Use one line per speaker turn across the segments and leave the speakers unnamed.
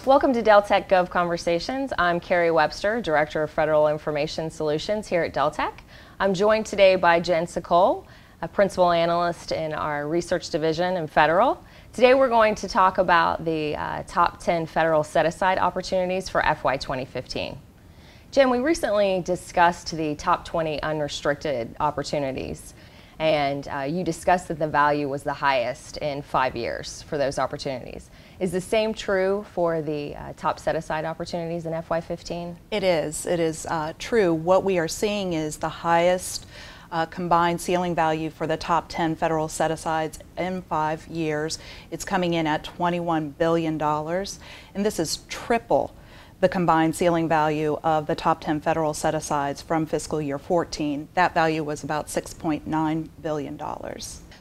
Welcome to Deltec Govconversations. I'm Carrie Webster, Director of Federal Information Solutions here at Deltec. I'm joined today by Jen Secole, a Principal Analyst in our Research Division in Federal. Today we're going to talk about the top 10 federal set-aside opportunities for FY 2015. Jen, we recently discussed the top 20 unrestricted opportunities, and you discussed that the value was the highest in 5 years for those opportunities. Is the same true for the top set-aside opportunities in FY 15?
It is. It is true. What we are seeing is the highest combined ceiling value for the top 10 federal set-asides in 5 years. It's coming in at $21 billion, and this is triple the combined ceiling value of the top 10 federal set-asides from fiscal year 14. That value was about $6.9 billion.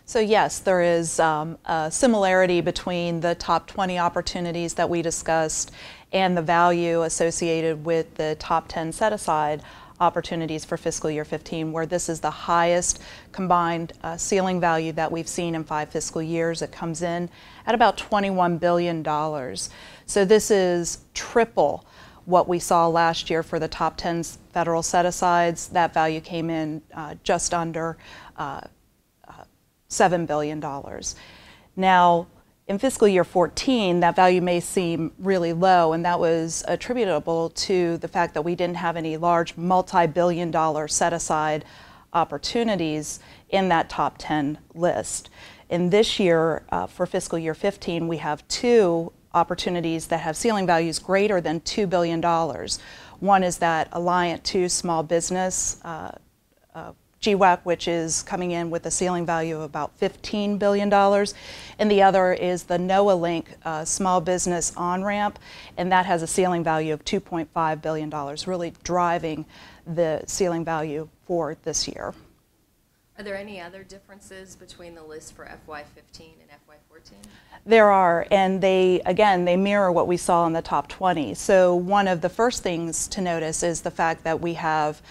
So yes, there is a similarity between the top 20 opportunities that we discussed and the value associated with the top 10 set-aside opportunities for fiscal year 15, where this is the highest combined ceiling value that we've seen in 5 fiscal years. It comes in at about $21 billion. So this is triple what we saw last year for the top 10 federal set-asides. That value came in just under $7 billion. Now, in fiscal year 14, that value may seem really low, and that was attributable to the fact that we didn't have any large multi-billion-dollar set-aside opportunities in that top 10 list. In this year, for fiscal year 15, we have 2 opportunities that have ceiling values greater than $2 billion. One is that Alliant 2 small business GWAC, which is coming in with a ceiling value of about $15 billion, and the other is the NOAA Link small business on-ramp, and that has a ceiling value of $2.5 billion, really driving the ceiling value for this year.
Are there any other differences between the list for FY 15 and FY 14?
There are, and they mirror what we saw in the top 20. So one of the first things to notice is the fact that we have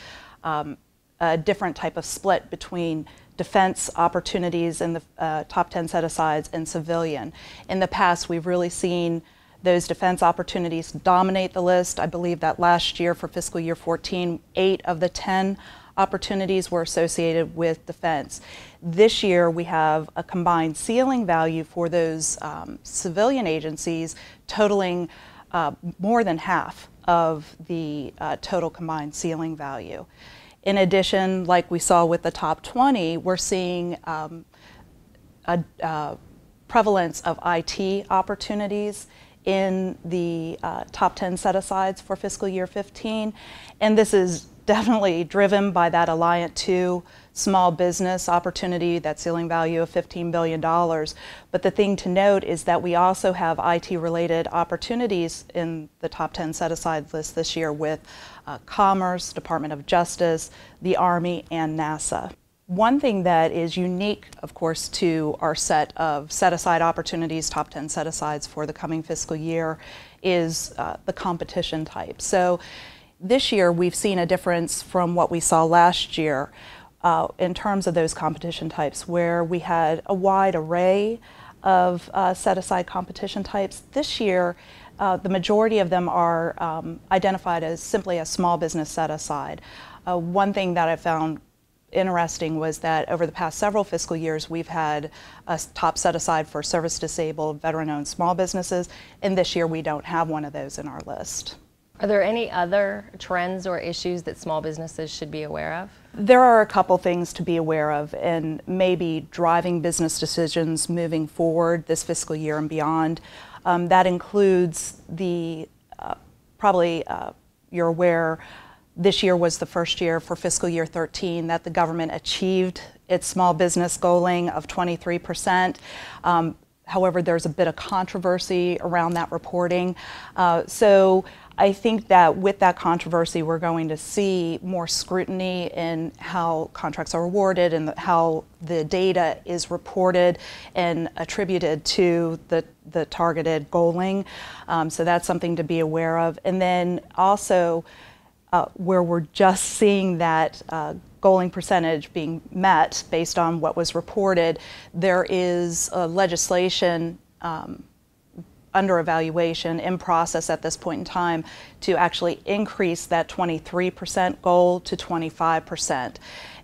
a different type of split between defense opportunities in the top 10 set-asides and civilian. In the past, we've really seen those defense opportunities dominate the list. I believe that last year for fiscal year 14, 8 of the 10 opportunities were associated with defense. This year, we have a combined ceiling value for those civilian agencies totaling more than half of the total combined ceiling value. In addition, like we saw with the top 20, we're seeing a prevalence of IT opportunities in the top 10 set-asides for fiscal year 15. And this is definitely driven by that Alliant 2 small business opportunity, that ceiling value of $15 billion. But the thing to note is that we also have IT-related opportunities in the top 10 set-aside list this year with Commerce, Department of Justice, the Army, and NASA. One thing that is unique, of course, to our set of set-aside opportunities, top 10 set-asides for the coming fiscal year, is the competition type. So this year we've seen a difference from what we saw last year in terms of those competition types, where we had a wide array of set-aside competition types. This year, the majority of them are identified as simply a small business set-aside. One thing that I found interesting was that over the past several fiscal years, we've had a top set-aside for service-disabled, veteran-owned small businesses, and this year we don't have one of those in our list.
Are there any other trends or issues that small businesses should be aware of?
There are a couple things to be aware of, and maybe driving business decisions moving forward this fiscal year and beyond. That includes the, probably you're aware, this year was the first year for fiscal year 13 that the government achieved its small business goaling of 23%. However, there's a bit of controversy around that reporting. So I think that with that controversy, we're going to see more scrutiny in how contracts are awarded and how the data is reported and attributed to the targeted goaling. So that's something to be aware of. And then also, where we're just seeing that goaling percentage being met based on what was reported, there is legislation under evaluation, in process at this point in time, to actually increase that 23% goal to 25%.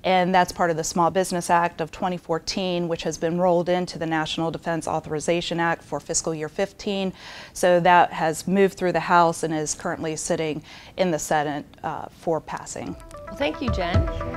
And that's part of the Small Business Act of 2014, which has been rolled into the National Defense Authorization Act for fiscal year 15. So that has moved through the House and is currently sitting in the Senate for passing.
Well, thank you, Jen.